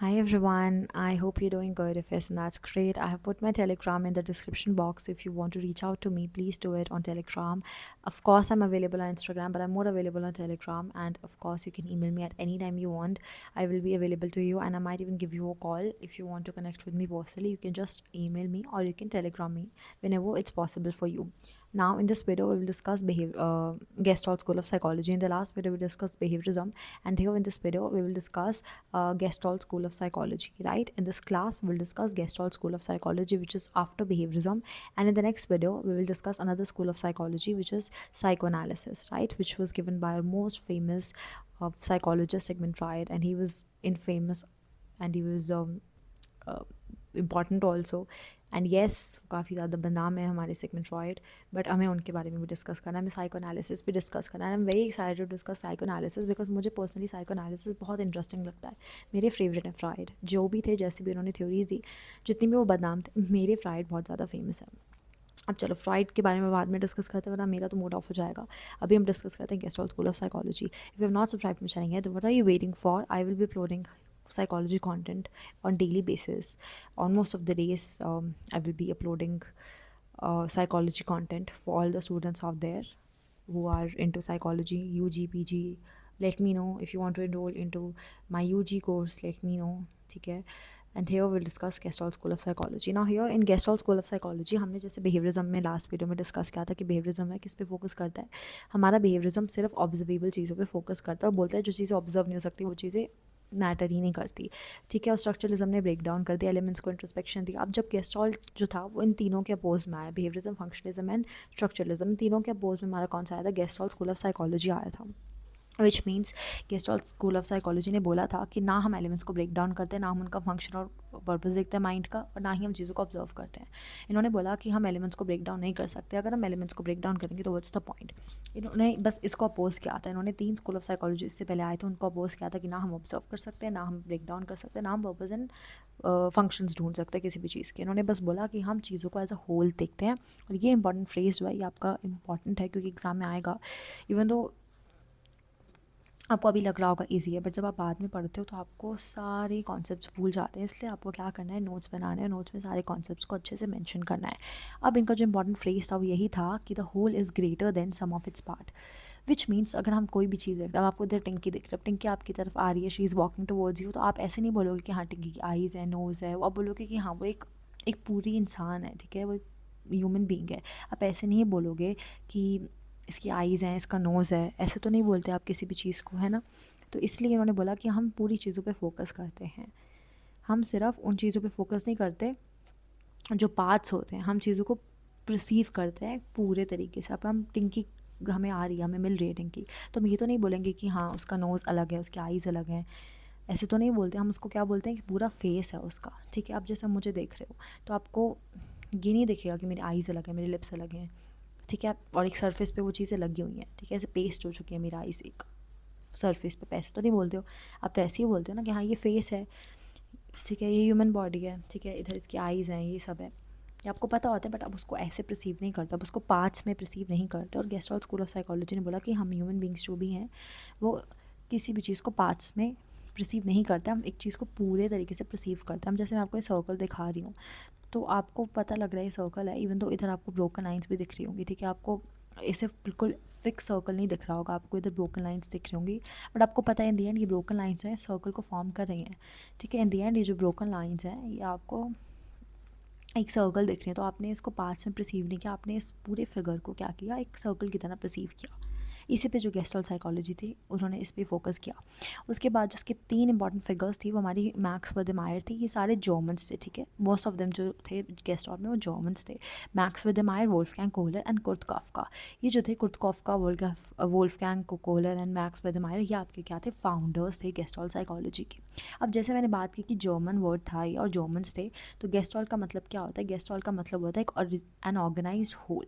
Hi everyone, I hope you're doing good. If yes, and that's great. I have put my Telegram in the description box. If you want to reach out to me, please do it on Telegram. Of course, I'm available on Instagram, but I'm more available on Telegram. And of course, you can email me at any time you want. I will be available to you, and I might even give you a call if you want to connect with me personally. You can just email me or you can Telegram me whenever it's possible for you. Now, in this video, we will discuss Gestalt School of Psychology. In the last video, we discussed behaviorism, and here in this video, we will discuss Gestalt School of Psychology. Right? In this class, we will discuss Gestalt School of Psychology, which is after behaviorism, and in the next video, we will discuss another school of psychology, which is psychoanalysis. Right? Which was given by our most famous psychologist Sigmund Freud, and he was infamous, and he was important also and yes काफ़ी ज़्यादा बदनाम है हमारे Sigmund Freud but हमें उनके बारे में भी डिस्कस करना है, हमें साइको एनालिसिस भी डिस्कस करना है। I am very excited to discuss psycho analysis because मुझे पर्सनली साइको एनालिसिस बहुत इंटरेस्टिंग लगता है। मेरे फेवरेट हैं फ्रॉइड, जो भी थे, जैसे भी उन्होंने थ्योरीज दी, जितनी भी वो बदनाम थे, मेरे फ्रॉइड बहुत ज़्यादा फेमस है। अब चलो फ्रॉइड के बारे में बाद में डिस्कस करते हैं, वरना मेरा तो मूड ऑफ हो जाएगा। अभी हम डिस्कस करते हैं gestalt school of psychology. If you have not subscribe my channel yet, what are you waiting for? I will be uploading psychology content on daily basis. On most of the days, I will be uploading psychology content for all the students out there who are into psychology, UG, PG. Let me know if you want to enroll into my UG course. Let me know, ठीक है। And here we'll discuss Gestalt School of Psychology. Now here in Gestalt School of Psychology हमने जैसे behaviorism में last video में discuss किया था कि behaviorism है किस पे फोकस करता है। हमारा behaviorism सिर्फ ऑब्जर्वेबल चीज़ों पे फोकस करता है और बोलता है जो चीज़ें ऑब्जर्व नहीं हो सकती वो चीज़ें मैटर ही नहीं करती, ठीक है। और स्ट्रक्चरलिज्म ने ब्रेक डाउन कर दिया, एलिमेंट्स को इंट्रोस्पेक्शन दी। अब जब गेस्टॉल्ट जो था वो इन तीनों के अपोज में आया, बिहेवियरिज्म, फंक्शनलिज्म एंड स्ट्रक्चरलिज्म, तीनों के अपोज में हमारा कौन सा आया था? गेस्टॉल्ट स्कूल ऑफ साइकोलॉजी आया था। Which means gestalt school of psychology ने बोला था कि ना हम एलिमेंट्स को ब्रेक डाउन करते हैं, ना हम उनका फंक्शन और पर्पस देखते हैं माइंड का, और ना ही हम चीज़ों को ऑब्जर्व करते हैं। इन्होंने बोला कि हम एलिमेंट्स को ब्रेक डाउन नहीं कर सकते, अगर हम एलिमेंट्स को ब्रेक डाउन करेंगे तो व्हाट्स द पॉइंट। इन्होंने बस इसको अपोज किया था। इन्होंने 3 स्कूल ऑफ साइकोलॉजी इससे पहले आए थे, उनको अपोज किया था कि ना हम ऑब्जर्व कर सकते हैं, ना हम ब्रेक डाउन कर सकते हैं, ना हम पर्पस एंड फंक्शंस ढूंढ सकते हैं किसी भी चीज़ के। इन्होंने बस बोला कि हम चीज़ों को एज अ होल देखते हैं। और ये इंपॉर्टेंट फ्रेज जो है ये आपका इंपॉर्टेंट है क्योंकि एग्जाम में आएगा। इवन दो आपको अभी लग रहा होगा ईजी है, बट जब आप बाद में पढ़ते हो तो आपको सारे कॉन्सेप्ट्स भूल जाते हैं। इसलिए आपको क्या करना है, नोट्स बनाने हैं, नोट्स में सारे कॉन्सेप्ट्स को अच्छे से मेंशन करना है। अब इनका जो इंपॉर्टेंट फ्रेज था वो यही था कि the whole is greater than sum of its part. Which means अगर हम कोई भी चीज़ देखते हैं, आपको इधर टिंकी दिख रहा है, टिंकी आपकी तरफ आ रही है, she is walking towards you, तो आप ऐसे नहीं बोलोगे कि हाँ टिंकी की आईज़ है, नोज़ है, वो आप बोलोगे कि हाँ वो एक एक पूरी इंसान है, ठीक है, वो ह्यूमन बींग है। आप ऐसे नहीं बोलोगे कि इसकी आईज़ हैं, इसका नोज़ है, ऐसे तो नहीं बोलते आप किसी भी चीज़ को, है ना। तो इसलिए इन्होंने बोला कि हम पूरी चीज़ों पे फोकस करते हैं, हम सिर्फ उन चीज़ों पे फोकस नहीं करते जो पार्ट्स होते हैं, हम चीज़ों को परसीव करते हैं पूरे तरीके से। अब हम टिंकी हमें आ रही है, हमें मिल रही है टिंकी, तो हम ये तो नहीं बोलेंगे कि हाँ उसका नोज़ अलग है, उसकी आईज़ अलग हैं, ऐसे तो नहीं बोलते। हम उसको क्या बोलते हैं कि पूरा फेस है उसका, ठीक है। आप जैसे मुझे देख रहे हो तो आपको ये नहीं दिखेगा कि मेरी आईज़ अलग है, मेरे लिप्स अलग हैं, ठीक है, और एक सरफेस पे वो चीज़ें लगी हुई हैं, ठीक है, ऐसे पेस्ट हो चुकी है मेरी आईज़ एक सरफेस पे, पैसे तो नहीं बोलते हो आप, तो ऐसे ही बोलते हो ना कि हाँ ये फेस है, ठीक है, ये ह्यूमन बॉडी है, ठीक है, इधर इसकी आईज़ हैं, ये सब है, ये आपको पता होता है, बट आप उसको ऐसे परसीव नहीं करते, आप उसको पार्ट्स में परसीव नहीं करते। और गेस्टॉल्ट स्कूल ऑफ साइकोलॉजी ने बोला कि हम ह्यूमन बींग्स जो भी हैं वो किसी भी चीज़ को पार्ट्स में परसीव नहीं करते, हम एक चीज़ को पूरे तरीके से परसीव करते हैं। हम जैसे मैं आपको ये सर्कल दिखा रही हूँ, तो आपको पता लग रहा है ये सर्कल है, इवन तो इधर आपको ब्रोकन लाइंस भी दिख रही होंगी, ठीक है, आपको इसे बिल्कुल फिक्स सर्कल नहीं दिख रहा होगा, आपको इधर ब्रोकन लाइंस दिख रही होंगी, बट आपको पता है इन दी एंड ये ब्रोकन लाइंस हैं सर्कल को फॉर्म कर रही हैं, ठीक है। इन दी एंड ये जो ब्रोकन लाइंस हैं ये आपको एक सर्कल दिख रही है, तो आपने इसको पार्ट्स में परसीव नहीं किया, आपने इस पूरे फिगर को क्या किया, एक सर्कल की तरह परसीव किया। इसी पे जो गेस्टॉल्ट साइकोलॉजी थी उन्होंने इस पे फोकस किया। उसके बाद जिसके 3 इंपॉर्टेंट फिगर्स थी वो हमारी मैक्स वेदेमायर थी। ये सारे जर्मन्स थे, ठीक है, मोस्ट ऑफ देम जो थे गेस्टॉल्ट में वो जर्मन्स थे। Max Wertheimer, Wolfgang Kohler and Kurt Koffka. ये जो थे Kurt Koffka, Wolfgang Kohler and Max Wertheimer, ये आपके क्या थे, फाउंडर्स थे गेस्टॉल्ट साइकोलॉजी के। अब जैसे मैंने बात की कि जर्मन वर्ड था ये और जर्मन्स थे, तो गेस्टॉल्ट का मतलब क्या होता है? गेस्टॉल्ट का मतलब होता है एक an organized whole.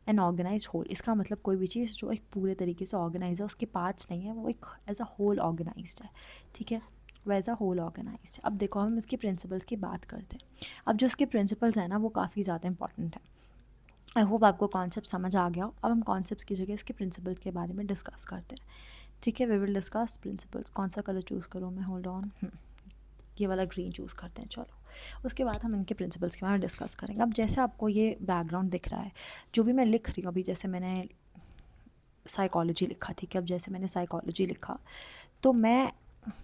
An organize whole, इसका मतलब कोई भी चीज़ जो एक पूरे तरीके से ऑर्गेनाइज है, उसके पार्ट्स नहीं है, वो एक एज अ होल ऑर्गेनाइज्ड है, ठीक है, वो एज अ होल ऑर्गेनाइज्ड है। अब देखो हम इसके प्रिंसिपल्स की बात करते हैं। अब जो इसके प्रिंसिपल्स हैं ना वो काफ़ी ज़्यादा इंपॉर्टेंट है। आई होप आपको कॉन्सेप्ट समझ आ गया हो। अब हम कॉन्सेप्ट्स की जगह इसके प्रिंसिपल्स के बारे में डिस्कस करते हैं, ठीक है। We will discuss principles. कौन सा कलर चूज़ करूँ मैं? Hold on. ये वाला ग्रीन चूज़ करते हैं। चलो उसके बाद हम इनके प्रिंसिपल्स के बारे में डिस्कस करेंगे। अब जैसे आपको ये बैकग्राउंड दिख रहा है, जो भी मैं लिख रही हूँ अभी, जैसे मैंने साइकोलॉजी लिखा, ठीक है, अब जैसे मैंने साइकोलॉजी लिखा तो मैं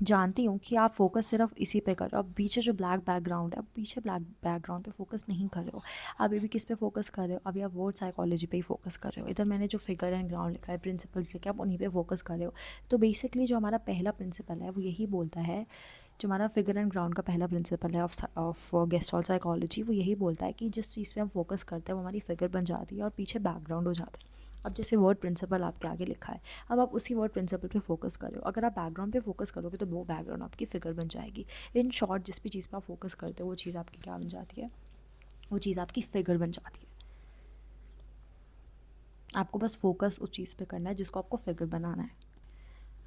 जानती हूँ कि आप फोकस सिर्फ इसी पे कर रहे हो। अब पीछे जो ब्लैक बैकग्राउंड है, अब पीछे ब्लैक बैकग्राउंड पे फोकस नहीं कर रहे हो, अभी भी किस पे फोकस कर रहे हो, अभी आप वर्ड साइकोलॉजी पे ही फोकस कर रहे हो। इधर मैंने जो फिगर एंड ग्राउंड लिखा है, प्रिंसिपल्स लिखा है, आप उन्हीं पे फोकस कर रहे हो। तो बेसिकली जो हमारा पहला प्रिंसिपल है वो यही बोलता है, जो हमारा फिगर एंड ग्राउंड का पहला प्रिंसिपल है ऑफ गेस्टॉल साइकोलॉजी, वो यही बोलता है कि जिस चीज़ पे हम फोकस करते हैं वो हमारी फिगर बन जाती है और पीछे बैकग्राउंड हो जाता है। अब जैसे वर्ड प्रिंसिपल आपके आगे लिखा है, अब आप उसी वर्ड प्रिंसिपल पे फोकस कर रहे हो। अगर आप बैकग्राउंड पे फोकस करोगे तो वो बैकग्राउंड आपकी फिगर बन जाएगी। इन शॉर्ट जिस भी चीज़ पे आप फोकस करते हो वो चीज़ आपकी क्या बन जाती है, वो चीज़ आपकी फिगर बन जाती है। आपको बस फोकस उस चीज़ पे करना है जिसको आपको फिगर बनाना है।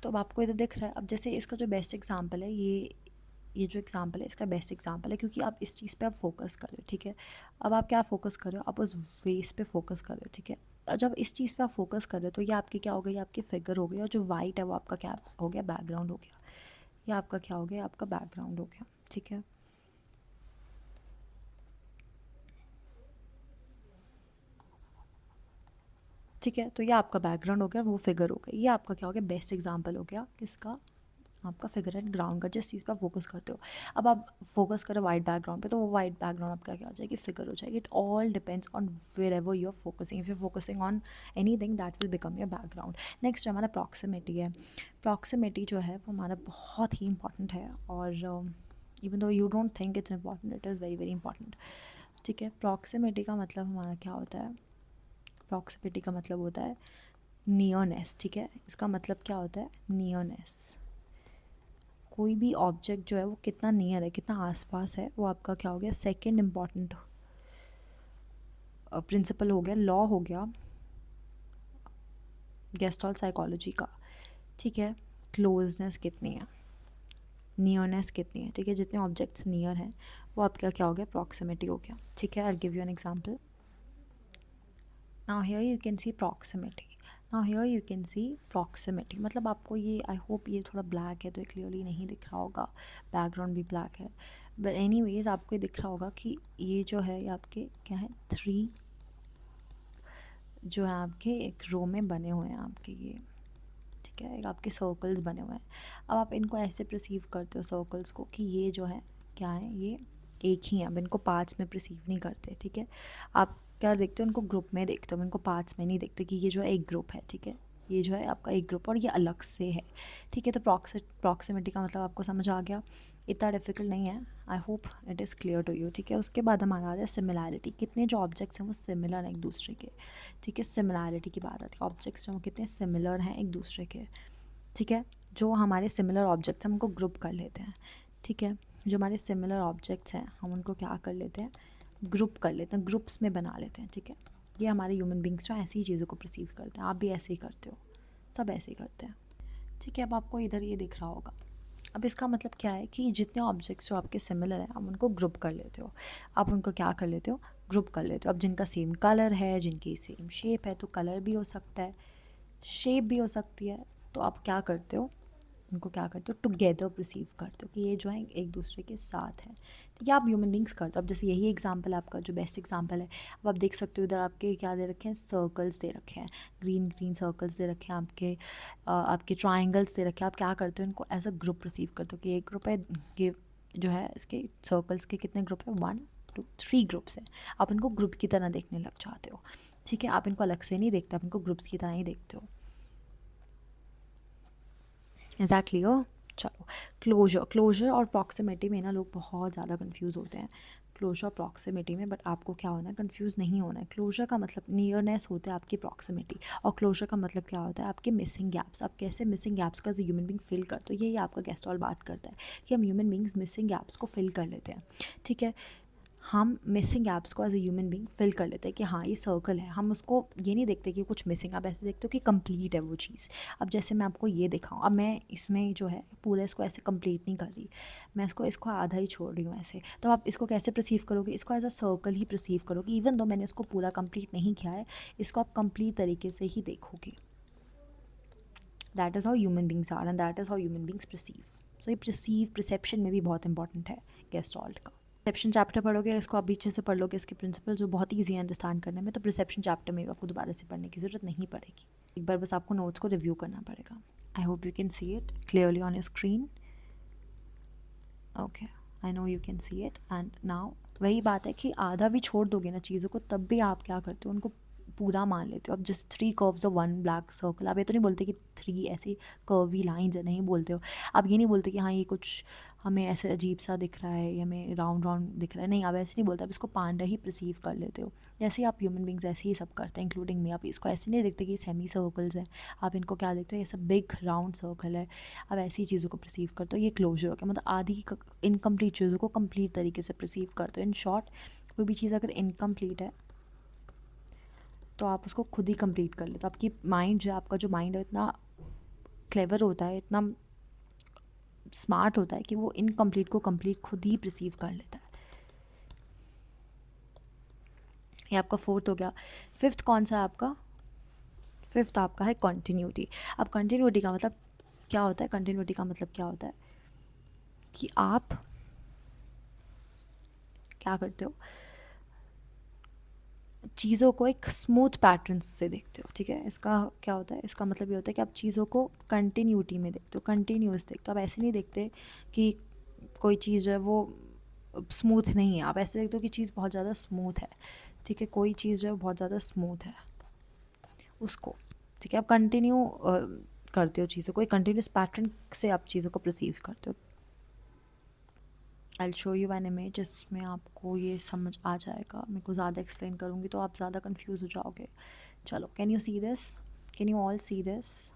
तो अब आपको इधर दिख रहा है। अब जैसे इसका जो बेस्ट एग्जाम्पल है, ये जो एग्जाम्पल है इसका बेस्ट एग्जाम्पल है, क्योंकि आप इस चीज़ पे आप फोकस कर रहे हो, ठीक है। अब आप क्या फोकस कर रहे हो, आप उस वेस पे फोकस कर रहे हो, ठीक है। जब इस चीज़ पे आप फोकस कर रहे हो तो ये आपकी क्या हो गई, आपकी फिगर हो गई, और जो वाइट है वो आपका क्या हो गया, बैकग्राउंड हो गया। ये आपका क्या हो गया, आपका बैकग्राउंड हो गया, ठीक है। ठीक है, तो ये आपका बैकग्राउंड हो गया, वो फिगर हो गई। ये आपका क्या हो गया, बेस्ट एग्जाम्पल हो गया किसका, आपका फिगर एंड ग्राउंड का, जिस चीज़ पर आप फोकस करते हो। अब आप फोकस करो वाइट बैकग्राउंड पे तो वो वाइट बैकग्राउंड आपका क्या हो जाएगी, फिगर हो जाएगी। It all depends on wherever you are focusing. If you focusing on anything that will become your background. Next हमारा प्रॉक्सिमिटी है। प्रॉक्सिमिटी जो है वो हमारा बहुत ही इंपॉर्टेंट है, और even though you don't think it's important, it is very very important, ठीक है। प्रॉक्सिमिटी का मतलब हमारा क्या होता है, प्रॉक्सिमिटी का मतलब होता है नियरनेस, ठीक है। इसका मतलब क्या होता है, नियरनेस। कोई भी ऑब्जेक्ट जो है वो कितना नियर है, कितना आसपास है, वो आपका क्या हो गया, सेकंड इम्पॉर्टेंट प्रिंसिपल हो गया, लॉ हो गया गेस्टॉल साइकोलॉजी का, ठीक है। क्लोजनेस कितनी है, नियरनेस कितनी है, ठीक है। जितने ऑब्जेक्ट्स नियर हैं वो आपका क्या हो गया, प्रॉक्सिमिटी हो गया, ठीक है। I give you an example. Now here you can see proximity. Now here you can see proximity, मतलब आपको ये, आई होप ये थोड़ा ब्लैक है तो क्लियरली नहीं दिख रहा होगा, बैकग्राउंड भी ब्लैक है, बट एनीवेज आपको ये दिख रहा होगा कि ये जो है ये आपके क्या है, 3 जो है आपके एक रो में बने हुए हैं आपके ये, ठीक है, एक आपके सर्कल्स बने हुए हैं। अब आप इनको ऐसे परसीव करते हो सर्कल्स को कि ये जो है क्या है, ये एक ही है। अब इनको पार्ट्स में परसीव नहीं करते, ठीक है। आप क्या देखते हो, इनको ग्रुप में देखते हो, इनको पार्ट्स में नहीं देखते कि ये जो है एक ग्रुप है, ठीक है। ये जो है आपका एक ग्रुप और ये अलग से है, ठीक है। तो प्रॉक्सिमिटी का मतलब आपको समझ आ गया, इतना डिफिकल्ट नहीं है। I hope it is clear to you, ठीक है। उसके बाद हमारा आ जाए सिमिलैरिटी, कितने जो ऑब्जेक्ट्स हैं वो सिमिलर हैं एक दूसरे के, ठीक है। सिमिलैरिटी की बात आती है, ऑब्जेक्ट्स जो कितने सिमिलर हैं एक दूसरे के, ठीक है। जो हमारे सिमिलर ऑब्जेक्ट्स हम उनको ग्रुप कर लेते हैं, ठीक है। जो हमारे सिमिलर ऑब्जेक्ट्स हैं हम उनको क्या कर लेते हैं, ग्रुप कर लेते हैं, ग्रुप्स में बना लेते हैं, ठीक है। ये हमारे ह्यूमन बींग्स जो ऐसी ही चीज़ों को परसीव करते हैं, आप भी ऐसे ही करते हो, सब ऐसे ही करते हैं, ठीक है। अब आपको इधर ये दिख रहा होगा। अब इसका मतलब क्या है कि जितने ऑब्जेक्ट्स जो आपके सिमिलर हैं आप उनको ग्रुप कर लेते हो, आप उनको क्या कर लेते हो, ग्रुप कर लेते हो। अब जिनका सेम कलर है, जिनकी सेम शेप है, तो कलर भी हो सकता है, शेप भी हो सकती है, तो आप क्या करते हो, उनको क्या करते हो, टुगेदर परसीव करते हो कि ये जो है एक दूसरे के साथ है, तो ये आप ह्यूमन बींग्स करते हो। अब जैसे यही एग्जांपल आपका जो बेस्ट एग्जांपल है, अब आप देख सकते हो इधर आपके क्या दे रखे हैं, सर्कल्स दे रखे हैं, ग्रीन ग्रीन सर्कल्स दे रखे हैं आपके, आपके ट्राइंगल्स दे रखे हैं। आप क्या करते हो, इनको एज अ ग्रुप परसीव करते हो कि एक ग्रुप है, ये जो है इसके सर्कल्स के कितने ग्रुप है, 1 2 3 ग्रुप्स हैं। आप इनको ग्रुप की तरह देखने लग जाते हो, ठीक है। आप इनको अलग से नहीं देखते, आप इनको ग्रुप्स की तरह ही देखते हो। एग्जैक्टली हो। चलो, क्लोजर और प्रॉक्सिमिटी में ना लोग बहुत ज़्यादा कंफ्यूज होते हैं, क्लोजर और प्रॉक्सिमिटी में, बट आपको क्या होना है, कंफ्यूज नहीं होना है। क्लोजर का मतलब नियरनेस होता है आपकी प्रॉक्सिमिटी, और क्लोजर का मतलब क्या होता है, आपके मिसिंग गैप्स। आप कैसे मिसिंग गैप्स का एज ह्यूमन बींग फिल करते हो, यही आपका गेस्टॉल बात करता है कि हम ह्यूमन बींग्स मिसिंग गैप्स को फिल कर लेते हैं, ठीक है। हम मिसिंग गैप्स को as a human being fill कर लेते हैं कि हाँ ये सर्कल है, हम उसको ये नहीं देखते कि कुछ मिसिंग, आप ऐसे देखते हो कि कंप्लीट है वो चीज़। अब जैसे मैं आपको ये दिखाऊँ, अब मैं इसमें जो है पूरा इसको ऐसे कंप्लीट नहीं कर रही, मैं इसको आधा ही छोड़ रही हूँ ऐसे, तो आप इसको कैसे परसीव करोगे, इसको एज अ सर्कल ही परसीव करोगे, इवन दो मैंने इसको पूरा कंप्लीट नहीं किया है, इसको आप कंप्लीट तरीके से ही देखोगे। That is how human beings are and that is how human beings perceive, so ये परसेप्शन में भी बहुत इंपॉर्टेंट है गेस्टॉल्ट का। परसेप्शन चैप्टर पढ़ोगे, इसको आप पीछे से पढ़ लोगे, इसके प्रिंसिपल जो बहुत ईजी है अंडरस्टैंड करने में, तो परसेप्शन चैप्टर में आपको दोबारा से पढ़ने की ज़रूरत नहीं पड़ेगी, एक बार बस आपको नोट्स को रिव्यू करना पड़ेगा। I hope you can see it clearly on your screen. Okay, I know you can see it. And now वही बात है कि आधा भी छोड़ दोगे ना चीज़ों को, तब भी आप क्या करते हो, उनको पूरा मान लेते हो। अब जैसे 3 कर्व्स और 1 ब्लैक सर्कल, आप ये तो नहीं बोलते कि 3 ऐसी कर्वी लाइंस है, नहीं बोलते हो। आप ये नहीं बोलते कि हाँ ये कुछ हमें ऐसे अजीब सा दिख रहा है या हमें राउंड राउंड दिख रहा है, नहीं, आप ऐसे नहीं बोलते, आप इसको पांडा ही परसीव कर लेते हो। जैसे आप ह्यूमन बींग्स ऐसे ही सब करते हैं, इंक्लूडिंग मी। आप इसको ऐसे नहीं देखते कि सेमी सर्कल्स हैं, आप इनको क्या देखते हो, ये सब बिग राउंड सर्कल है। आप ऐसी चीज़ों को परसीव करते हो। ये क्लोजर हो गया, मतलब आधी इनकम्प्लीट चीज़ों को कंप्लीट तरीके से परसीव करते हो। इन शॉर्ट, कोई भी चीज़ अगर इनकम्प्लीट है तो आप उसको खुद ही कंप्लीट कर लेते हो। आपकी माइंड जो, आपका जो माइंड है इतना क्लेवर होता है, इतना स्मार्ट होता है कि वो इनकम्प्लीट को कंप्लीट खुद ही परसीव कर लेता है। ये आपका 4th हो गया। 5th कौन सा है आपका? 5th आपका है कंटिन्यूटी। अब कंटिन्यूटी का मतलब क्या होता है? कंटिन्यूटी का मतलब क्या होता है कि आप क्या करते हो, चीज़ों को एक स्मूथ पैटर्न से देखते हो, ठीक है। इसका क्या होता है? इसका मतलब ये होता है कि आप चीज़ों को कंटिन्यूटी में देखते हो, कंटिन्यूस देखते हो। आप ऐसे नहीं देखते कि कोई चीज़ जो है वो स्मूथ नहीं है, आप ऐसे देखते हो कि चीज़ बहुत ज़्यादा स्मूथ है, ठीक है। कोई चीज़ जो है बहुत ज़्यादा स्मूथ है उसको, ठीक है। आप कंटिन्यू करते हो चीज़ों को, एक कंटिन्यूस पैटर्न से आप चीज़ों को परसीव करते हो। आई शो यू एन इमेज जिसमें आपको ये समझ आ जाएगा। मेरे को ज़्यादा एक्सप्लेन करूँगी तो आप ज़्यादा कंफ्यूज हो जाओगे। चलो, can you see this? Can you all see this?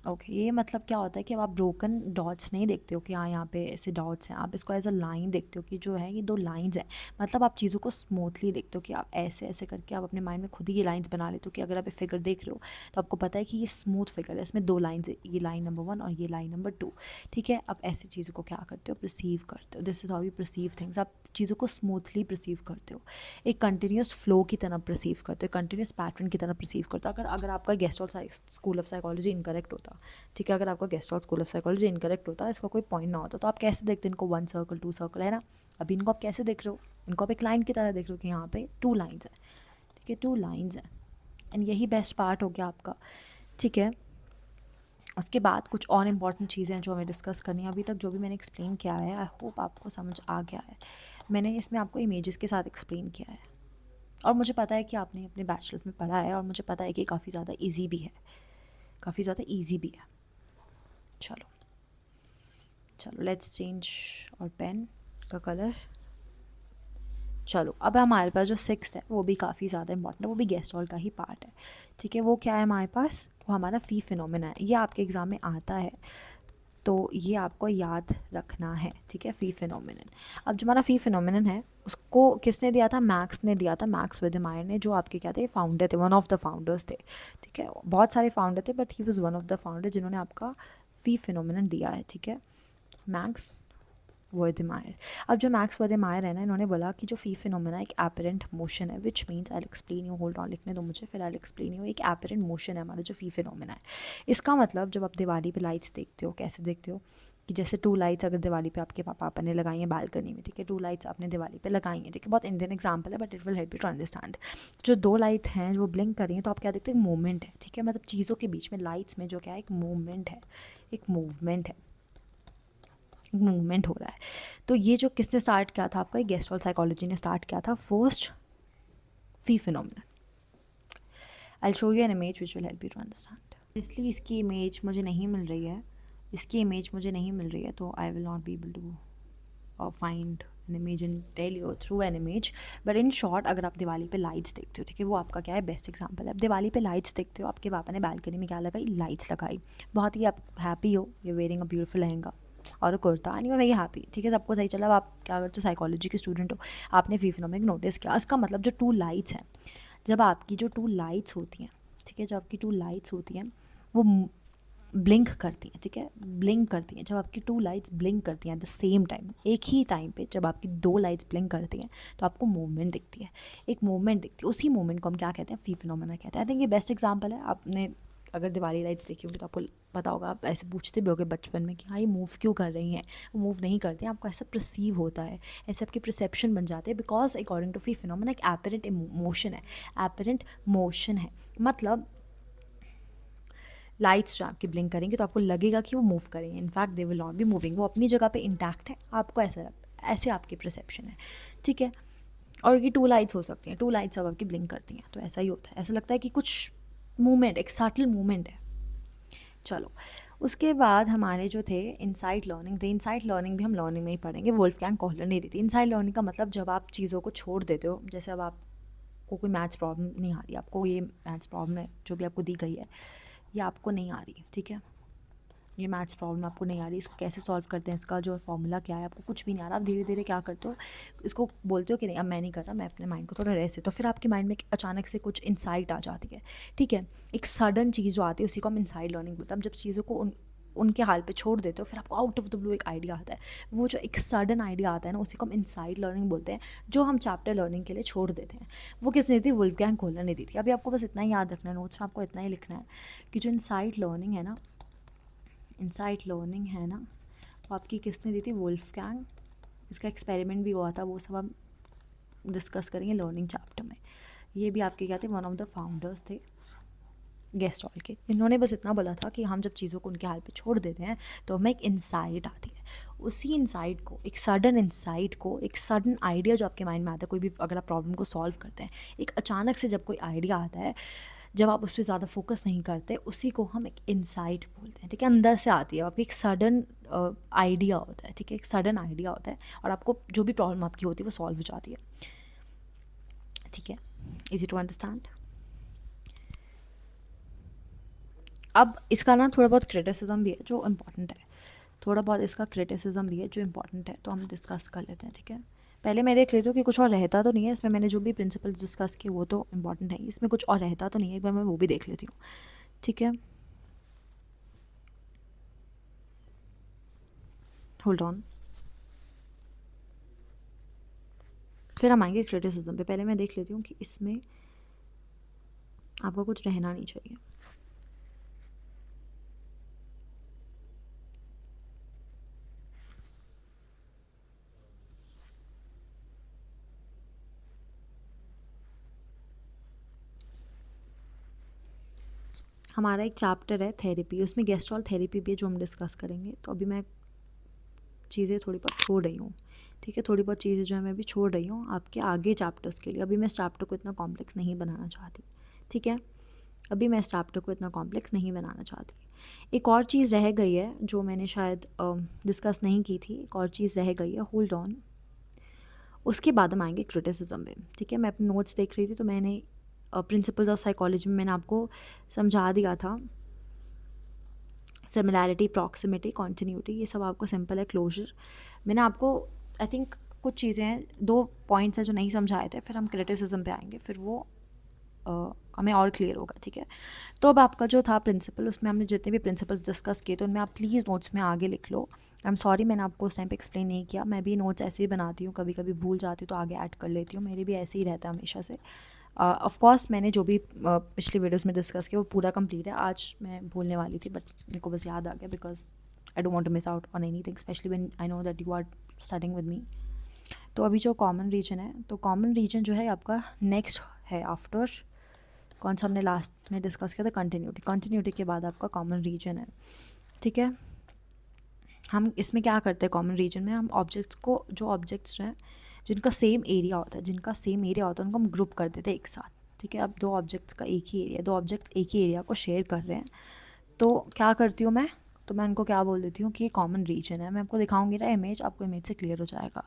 Okay, ये मतलब क्या होता है कि अब आप ब्रोकन डॉट्स नहीं देखते हो कि हाँ यहाँ पे ऐसे डॉट्स हैं, आप इसको एज अ लाइन देखते हो कि जो है ये 2 लाइंस हैं। मतलब आप चीज़ों को स्मूथली देखते हो कि आप ऐसे ऐसे करके आप अपने माइंड में खुद ही ये लाइंस बना लेते हो कि अगर आप ये फिगर देख रहे हो तो आपको पता है कि ये स्मूथ फिगर है, इसमें 2 लाइन्स है, ये लाइन नंबर 1 और ये लाइन नंबर 2, ठीक है। आप ऐसी चीज़ों को क्या करते हो, परसीव करते हो। This is how you perceive things. आप चीज़ों को स्मूथली परसीव करते हो, एक कंटिन्यूस फ्लो की तरह परसीव करते हो, कंटिन्यूस पैटर्न की तरह परसीव करते हो। अगर आपका Gestalt school of psychology incorrect होता, ठीक है, अगर आपका Gestalt school of psychology incorrect होता, इसका कोई पॉइंट ना होता, तो आप कैसे देखते इनको? 1 सर्कल 2 सर्कल है ना। अभी इनको आप कैसे देख रहे हो? इनको आप एक लाइन की तरह देख रहे हो कि यहाँ पे 2 लाइन्स है, ठीक है, 2 लाइन्स हैं। एंड यही बेस्ट पार्ट हो गया आपका, ठीक है। उसके बाद कुछ और इंपॉर्टेंट चीज़ें हैं जो हमें डिस्कस करनी है। अभी तक जो भी मैंने एक्सप्लेन किया है, आई होप आपको समझ आ गया है। मैंने इसमें आपको इमेजेस के साथ एक्सप्लेन किया है, और मुझे पता है कि आपने अपने बैचलर्स में पढ़ा है, और मुझे पता है कि काफ़ी ज़्यादा ईजी भी है, काफ़ी ज़्यादा ईजी भी है। चलो चलो, लेट्स चेंज और पेन का कलर। चलो, अब हमारे पास जो 6th है वो भी काफ़ी ज़्यादा इंपॉर्टेंट है, वो भी गेस्टॉल का ही पार्ट है, ठीक है। वो क्या है हमारे पास? वो हमारा फी फिनोमेना है। ये आपके एग्ज़ाम में आता है, तो ये आपको याद रखना है, ठीक है। फी फिनोमेनन। अब जो हमारा फी फिनोमेनन है उसको किसने दिया था? मैक्स ने दिया था। मैक्स वेदेमायर ने, जो आपके क्या थे? फाउंडर थे, वन ऑफ द फाउंडर्स थे, ठीक है। बहुत सारे फाउंडर थे but he was one of the founder जिन्होंने आपका फी फिनोमेनन दिया है, ठीक है। मैक्स वेदेमायर। अब जो मैक्स वेदेमायर है ना, इन्होंने बोला कि जो फी फिनोमेना एक एपरेंट मोशन है, which means I explain you, hold on, लिखने दो मुझे, फिर आई एक्सप्लेन यू। एक एपरेंट मोशन है हमारा जो फी फिनोमेना है। इसका मतलब जब आप दिवाली पे लाइट्स देखते हो, कैसे देखते हो कि जैसे 2 लाइट्स अगर दिवाली पे आपके पापा ने लगाई हैं बालकनी में, ठीक है, 2 लाइट्स आपने दिवाली पे लगाई हैं, ठीक है। बहुत इंडियन एग्जांपल है but it will help you to understand. जो 2 लाइट हैं जो ब्लिंक कर रही हैं, तो आप क्या देखते हो? एक मूवमेंट है, ठीक है। मतलब चीज़ों के बीच में, लाइट्स में जो क्या है, एक मूवमेंट है, एक मूवमेंट है, मूवमेंट हो रहा है। तो ये जो किसने स्टार्ट किया था? आपका गेस्टॉल साइकोलॉजी ने स्टार्ट किया था, first phi phenomenon. I show you an image which will help you to understand. इसलिए इसकी इमेज मुझे नहीं मिल रही है, इसकी इमेज मुझे नहीं मिल रही है, तो I will not be able to find an image and tell you through an image. But in short, अगर आप दिवाली पे लाइट्स देखते हो, ठीक है, वो आपका क्या है? बेस्ट एग्जांपल है। अब दिवाली पे लाइट्स देखते हो, आपके पापा ने बालकनी में क्या लगाई? लाइट्स लगाई। बहुत ही आप हैप्पी हो, you wearing a beautiful lehenga और kurta, and you are very happy, ठीक है, सबको सही चला। अब आप क्या करते हो? साइकोलॉजी के स्टूडेंट हो, आपने फी फिनोमेनन नोटिस किया। इसका मतलब जो 2 लाइट्स हैं, जब आपकी जो 2 लाइट्स होती हैं, ठीक है, जब आपकी 2 लाइट्स होती हैं वो ब्लिंक करती हैं, ठीक है, ब्लिंक करती हैं। जब आपकी 2 लाइट्स ब्लिंक करती हैं एट द सेम टाइम, एक ही टाइम पे जब आपकी 2 लाइट्स ब्लिंक करती हैं, तो आपको मूवमेंट दिखती है, एक मूवमेंट दिखती है। उसी मूवमेंट को हम क्या कहते हैं? फी फिनोमेना कहते हैं। आई थिंक ये बेस्ट एग्जांपल है। आपने अगर दिवाली लाइट्स देखी होगी तो आपको पता होगा, आप ऐसे पूछते भी होगे बचपन में कि हाँ ये मूव क्यों कर रही हैं, वो मूव नहीं करती हैं, आपको ऐसा परसीव होता है, ऐसे आपकी परसेप्शन बन जाते हैं, because according to phi phenomena एक एपरेंट मोशन है, एपरेंट मोशन है, मतलब लाइट्स जो आपकी ब्लिंक करेंगे तो आपको लगेगा कि वो मूव करेंगे, in fact they will not be moving, वो अपनी जगह पे इंटैक्ट है, आपको ऐसा लगता है, ऐसे आपकी परसेप्शन है, ठीक है। और ये 2 लाइट्स हो सकती हैं, 2 लाइट्स अब आपकी ब्लिंक करती हैं, तो ऐसा ही होता है, ऐसा लगता है कि कुछ मूवमेंट, एक सटल मूवमेंट है। चलो, उसके बाद हमारे जो थे इनसाइट लर्निंग थे, इनसाइट लर्निंग भी हम लर्निंग में ही पढ़ेंगे, वोल्फगैंग कोहलर ने दी थी। इनसाइट लर्निंग का मतलब जब आप चीज़ों को छोड़ देते हो, जैसे अब आपको कोई मैथ्स प्रॉब्लम नहीं आ रही, आपको ये मैथ्स प्रॉब्लम है जो भी आपको दी गई है, ये आपको नहीं आ रही, ठीक है, ये मैथ्स प्रॉब्लम आपको नहीं आ रही, इसको कैसे सॉल्व करते हैं, इसका जो फॉर्मूला क्या है, आपको कुछ भी नहीं आ रहा, आप धीरे धीरे क्या करते हो, इसको बोलते हो कि नहीं अब मैं नहीं कर रहा, मैं अपने माइंड को थोड़ा रेस्ट, तो फिर आपके माइंड में अचानक से कुछ इंसाइट आ जाती है, ठीक है, एक सडन चीज़ जो आती है उसी को हम इनसाइड लर्निंग बोलते हैं। जब चीज़ों को उनके हाल पे छोड़ देते हो, फिर आपको आउट ऑफ द ब्लू एक आइडिया आता है, वो जो एक सडन आइडिया आता है ना, उसी को हम इनसाइड लर्निंग बोलते हैं, जो हम चैप्टर लर्निंग के लिए छोड़ देते हैं। वो किसने दी थी? वुल्फगैंग कोहलर ने दी थी। अभी आपको बस इतना ही याद रखना है, नोट्स में आपको इतना ही लिखना है कि जो इनसाइड लर्निंग है ना, इनसाइट लर्निंग है ना, वो आपकी किसने दी थी? वुल्फगैंग। इसका एक्सपेरिमेंट भी हुआ था, वो सब हम डिस्कस करेंगे लर्निंग चैप्टर में। ये भी आपके क्या थे? वन ऑफ द फाउंडर्स थे गेस्टॉल के। इन्होंने बस इतना बोला था कि हम जब चीज़ों को उनके हाल पे छोड़ देते हैं तो हमें एक इंसाइट आती है, उसी इंसाइट को, एक सडन इंसाइट को, एक सडन आइडिया जो आपके माइंड में आता है, कोई भी अगर आप प्रॉब्लम को सॉल्व करते हैं, एक अचानक से जब कोई आइडिया आता है, जब आप उस पर ज़्यादा फोकस नहीं करते, उसी को हम एक इंसाइट बोलते हैं, ठीक है। अंदर से आती है आपकी एक सडन आइडिया होता है, ठीक है, एक सडन आइडिया होता है और आपको जो भी प्रॉब्लम आपकी होती है वो सॉल्व हो जाती है, ठीक है। Easy to understand. अब इसका ना थोड़ा बहुत क्रिटिसिज्म भी है जो इम्पॉर्टेंट है, थोड़ा बहुत इसका क्रिटिसिज्म भी है जो इम्पॉर्टेंट है, तो हम डिस्कस कर लेते हैं, ठीक है। पहले मैं देख लेती हूँ कि कुछ और रहता तो नहीं है इसमें, मैंने जो भी प्रिंसिपल्स डिस्कस किए वो तो इम्पॉर्टेंट है, इसमें कुछ और रहता तो नहीं है, एक बार मैं वो भी देख लेती हूँ, ठीक है। होल्ड ऑन, फिर हम आएंगे क्रिटिसिज्म पे। पहले मैं देख लेती हूँ कि इसमें आपका कुछ रहना नहीं चाहिए। हमारा एक चैप्टर है थेरेपी, उसमें गेस्ट्रॉल थेरेपी भी है जो हम डिस्कस करेंगे, तो अभी मैं चीज़ें थोड़ी बहुत छोड़ रही हूँ, ठीक है, थोड़ी बहुत चीज़ें जो है मैं अभी छोड़ रही हूँ आपके आगे चैप्टर्स के लिए। अभी मैं इस चैप्टर को इतना कॉम्प्लेक्स नहीं बनाना चाहती, ठीक है, अभी मैं इस चैप्टर को इतना कॉम्प्लेक्स नहीं बनाना चाहती। एक और चीज़ रह गई है जो मैंने शायद डिस्कस नहीं की थी, एक और चीज़ रह गई है, होल्ड ऑन, उसके बाद हम आएंगे क्रिटिसिज्म में, ठीक है। मैं अपने नोट्स देख रही थी तो मैंने प्रिंसिपल्स ऑफ साइकोलॉजी में मैंने आपको समझा दिया था, सिमिलैरिटी, प्रॉक्सिमिटी, कॉन्टीन्यूटी, ये सब आपको सिंपल है, क्लोजर। मैंने आपको आई थिंक कुछ चीज़ें हैं, 2 पॉइंट्स हैं जो नहीं समझाए थे, फिर हम क्रिटिसिज्म पे आएंगे, फिर वो हमें और क्लियर होगा, ठीक है। तो अब आपका जो था प्रिंसिपल, उसमें हमने जितने भी प्रिंसिपल्स डिस्कस किए तो उनमें आप प्लीज़ नोट्स में आगे लिख लो। आई एम सॉरी मैंने आपको उस टाइम पे एक्सप्लेन नहीं किया, मैं भी नोट्स ऐसे ही बनाती हूँ, कभी कभी भूल जाती हूँ तो आगे ऐड कर लेती हूँ, मेरे भी ऐसे ही रहता है हमेशा से। ऑफ कोर्स मैंने जो भी पिछली वीडियोस में डिस्कस किया वो पूरा कंप्लीट है, आज मैं भूलने वाली थी बट मेरे को बस याद आ गया, because I don't want to miss out on anything, specially when I know that you are studying with me. तो अभी जो कॉमन रीजन है, तो कॉमन रीजन जो है आपका नेक्स्ट है आफ्टर कौन सा हमने लास्ट में डिस्कस किया था, कंटिन्यूटी। कंटिन्यूटी के बाद आपका कॉमन रीजन है, ठीक है। हम इसमें क्या करते हैं कॉमन रीजन में, हम ऑब्जेक्ट्स को, जो ऑब्जेक्ट्स हैं जिनका सेम एरिया होता है, जिनका सेम एरिया होता है उनको हम ग्रुप कर देते हैं एक साथ, ठीक है। अब 2 ऑब्जेक्ट्स का एक ही एरिया, 2 ऑब्जेक्ट्स एक ही एरिया को शेयर कर रहे हैं, तो क्या करती हूँ मैं, तो मैं उनको क्या बोल देती हूँ कि ये कॉमन रीजन है। मैं आपको दिखाऊंगी ना इमेज, आपको इमेज से क्लियर हो जाएगा।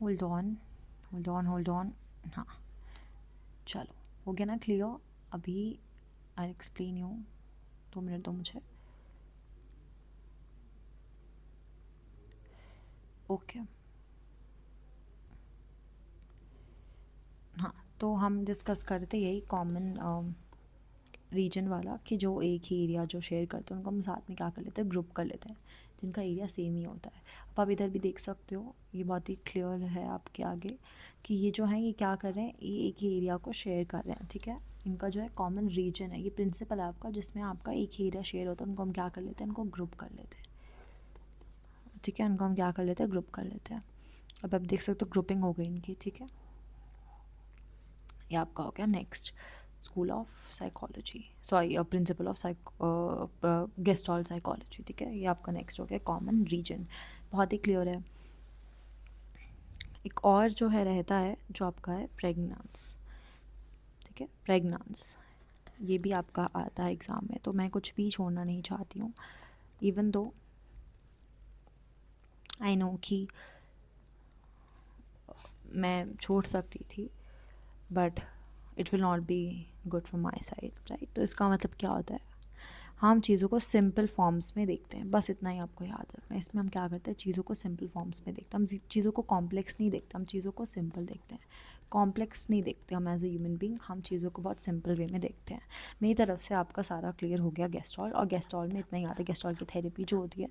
Hold on, hold on, hold on, हाँ चलो हो गया ना क्लियर। अभी आई एक्सप्लेन यू, 2 मिनट दो मुझे, ओके। हाँ, तो हम डिस्कस करते यही कॉमन रीजन वाला, कि जो एक ही एरिया जो शेयर करते हैं उनको हम साथ में क्या कर लेते हैं, ग्रुप कर लेते हैं, जिनका एरिया सेम ही होता है। अब आप इधर भी देख सकते हो, ये बहुत ही क्लियर है आपके आगे कि ये जो है ये क्या कर रहे हैं, ये एक ही एरिया को शेयर कर रहे हैं, ठीक है। इनका जो है कॉमन रीजन है, ये प्रिंसिपल है आपका जिसमें आपका एक ही एरिया शेयर होता है, उनको हम क्या कर लेते हैं, इनको ग्रुप कर लेते हैं, ठीक है, इनको हम क्या कर लेते हैं, ग्रुप कर लेते हैं। अब आप देख सकते हो ग्रुपिंग हो गई इनकी, ठीक है। ये आपका हो गया next school of psychology, sorry principle of gestalt psychology, ठीक है। ये आपका नेक्स्ट हो गया कॉमन रीजन, बहुत ही क्लियर है। एक और जो है रहता है जो आपका है प्रेगनेंस, ठीक है, प्रेगनेंस, ये भी आपका आता है एग्ज़ाम में, तो मैं कुछ भी छोड़ना नहीं चाहती हूँ, इवन दो आई नो कि मैं छोड़ सकती थी, but it will not be good from my side, right. तो इसका मतलब क्या होता है, हम चीज़ों को सिंपल फॉर्म्स में देखते हैं, बस इतना ही आपको याद रखना है। इसमें हम क्या करते हैं, चीज़ों को सिंपल फॉर्म्स में देखते हैं, हम चीज़ों को कॉम्प्लेक्स नहीं देखते, हम चीज़ों को सिंपल देखते हैं, कॉम्प्लेक्स नहीं देखते हम एज ए ह्यूमन बीइंग, हम चीज़ों को बहुत सिंपल वे में देखते हैं। मेरी तरफ से आपका सारा क्लियर हो गया गेस्टॉल, और गेस्टॉल में इतना ही आता है, गेस्टॉल की थेरेपी जो होती है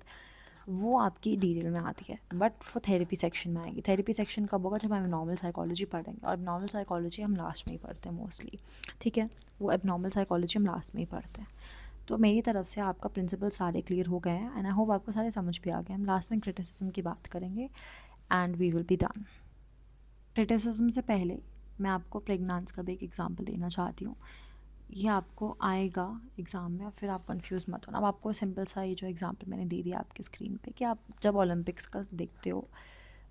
वो आपकी डिटेल में आती है, बट वो थेरेपी सेक्शन में आएगी। थेरेपी सेक्शन कब होगा, जब हम नॉर्मल साइकोलॉजी पढ़ेंगे, और नॉर्मल साइकोलॉजी हम लास्ट में ही पढ़ते हैं मोस्टली, ठीक है। वो अब नॉर्मल साइकोलॉजी हम लास्ट में ही पढ़ते हैं। तो मेरी तरफ से आपका प्रिंसिपल सारे क्लियर हो गए हैं, एंड आई होप आपको सारे समझ भी आ गए। हम लास्ट में क्रिटिसिज्म की बात करेंगे and we will be done. Criticism से पहले मैं आपको प्रेगनेंस का भी एक एग्जांपल देना चाहती हूँ, ये आपको आएगा एग्ज़ाम में, और फिर आप कंफ्यूज मत होना। अब आपको सिंपल सा ये जो एग्जांपल मैंने दे दिया आपके स्क्रीन पे, कि आप जब ओलंपिक्स का देखते हो,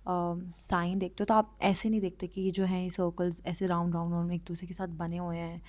साइन देखते हो, तो आप ऐसे नहीं देखते कि ये जो है ये सर्कल्स ऐसे राउंड राउंड राउंड में एक दूसरे के साथ बने हुए हैं,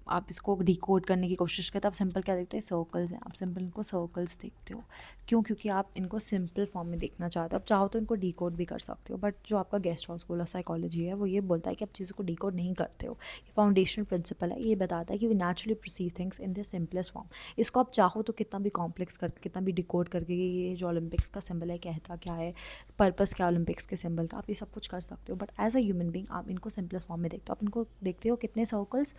आप इसको डिकोड करने की कोशिश करते हो, आप सिंपल क्या देखते हो, सर्कल्स हैं, आप सिंपल इनको सर्कल्स देखते हो। क्यों? क्योंकि आप इनको सिंपल फॉर्म में देखना चाहते हो। आप चाहो तो इनको डिकोड भी कर सकते हो, बट जो आपका गेस्टॉल स्कूल ऑफ साइकोलॉजी है वो ये बोलता है कि आप चीज़ों को डिकोड नहीं करते हो। ये फाउंडेशनल प्रिंसिपल है, ये बताता है कि we naturally perceive things in the simplest form. इसको आप चाहो तो कितना भी कॉम्प्लेक्स करके, कितना भी डिकोड करके, ये जो ओलंपिक्स का सिंबल है कहता क्या है, पर्पस क्या ओलंपिक्स के सिंबल का, आप ये सब कुछ कर सकते हो, but as a human being आप इनको सिंपलेस्ट फॉर्म में देखते हो। आप इनको देखते हो कितने सर्कल्स,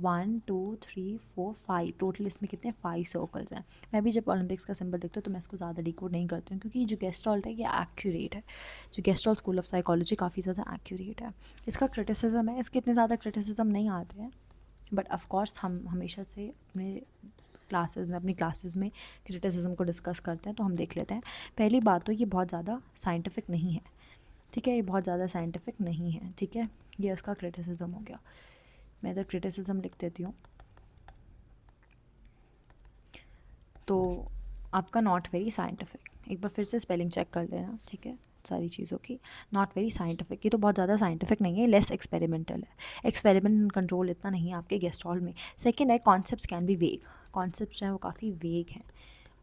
1 2 3 4 5, टोटल इसमें कितने 5 सर्कल्स हैं। मैं भी जब ओलंपिक्स का सिंबल देखती हूँ तो मैं इसको ज़्यादा डिकोड नहीं करती हूँ, क्योंकि जो गेस्टॉल है ये एक्यूरेट है, जो गेस्टॉल स्कूल ऑफ साइकोलॉजी काफ़ी ज़्यादा एक्यूरेट है। इसका क्रिटिसिज्म है, इसके इतने ज़्यादा क्रिटिसिज्म नहीं आते हैं, बट ऑफकोर्स हम हमेशा से अपने अपनी क्लासेस में क्रिटिसिज्म को डिस्कस करते हैं, तो हम देख लेते हैं। पहली बात तो ये बहुत ज़्यादा साइंटिफिक नहीं है, ठीक है, ये बहुत ज़्यादा साइंटिफिक नहीं है, ठीक है। ये इसका क्रिटिसिज्म हो गया। मैं इधर क्रिटिसिज्म लिख देती हूँ, तो आपका नॉट वेरी साइंटिफिक, एक बार फिर से स्पेलिंग चेक कर लेना, ठीक है, सारी चीज़ों की। नॉट वेरी साइंटिफिक, ये तो बहुत ज़्यादा साइंटिफिक नहीं है, लेस एक्सपेरिमेंटल है, एक्सपेरिमेंट एंड कंट्रोल इतना नहीं है आपके गेस्टॉल में। सेकेंड है, कॉन्सेप्ट्स कैन बी वेग, कॉन्सेप्ट्स हैं वो काफ़ी वेग हैं,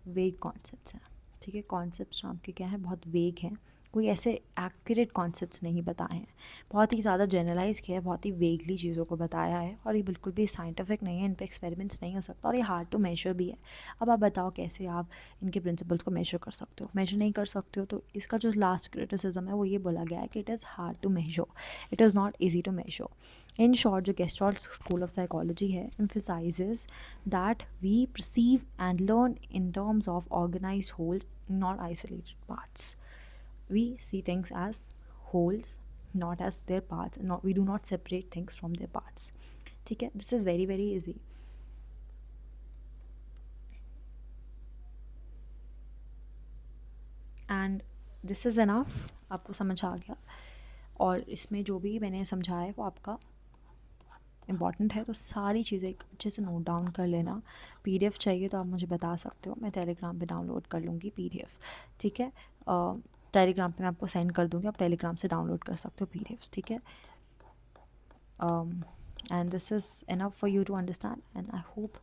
वेग कॉन्सेप्ट्स हैं, ठीक है। कॉन्सेप्ट्स आपके क्या हैं, बहुत वेग हैं, कोई ऐसे एक्यूरेट कॉन्सेप्ट्स नहीं बताए हैं, बहुत ही ज़्यादा जनरलाइज किया है, बहुत ही वेगली चीज़ों को बताया है, और ये बिल्कुल भी साइंटिफिक नहीं है, इन पे एक्सपेरिमेंट्स नहीं हो सकता, और ये हार्ड टू मेजर भी है। अब आप बताओ कैसे आप इनके प्रिंसिपल्स को मेजर कर सकते हो, मेजर नहीं कर सकते हो। तो इसका जो लास्ट क्रिटिसिज्म है वो ये बोला गया है कि it is hard to measure, it is not easy to measure. In short, जो गेस्टॉल स्कूल ऑफ साइकोलॉजी है emphasizes that we perceive and learn in terms of organized wholes, not isolated parts. We see things as wholes, not as their parts, and we do not separate things from their parts, ठीक है। This is very very easy. And this is enough, आपको समझ आ गया, और इसमें जो भी मैंने समझाया है वो आपका इम्पॉर्टेंट है, तो सारी चीज़ें एक अच्छे से नोट डाउन कर लेना। PDF चाहिए तो आप मुझे बता सकते हो, मैं टेलीग्राम पे डाउनलोड कर लूँगी PDF, ठीक है। टेलीग्राम पे मैं आपको सेंड कर दूँगी, आप टेलीग्राम से डाउनलोड कर सकते हो PDFs, ठीक है। And this is enough for you to understand, and I hope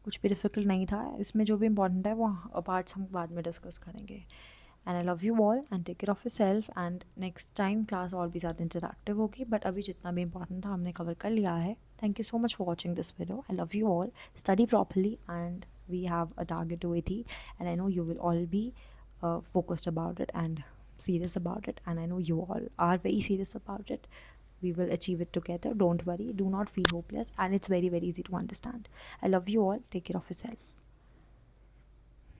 कुछ भी डिफ़िकल्ट नहीं था। इसमें जो भी इम्पॉर्टेंट है वो पार्ट्स हम बाद में डिस्कस करेंगे। And I love you all and take care of yourself, and next time class और भी ज़्यादा इंटरैक्टिव होगी, बट अभी जितना भी इंपॉर्टेंट था हमने कवर कर लिया है। Thank you so much for watching this video, I love you all, study properly, and we have a target to 80, and I know you will all be focused about it and serious about it, and I know you all are very serious about it. We will achieve it together, don't worry, do not feel hopeless, and it's very very easy to understand. I love you all, take care of yourself.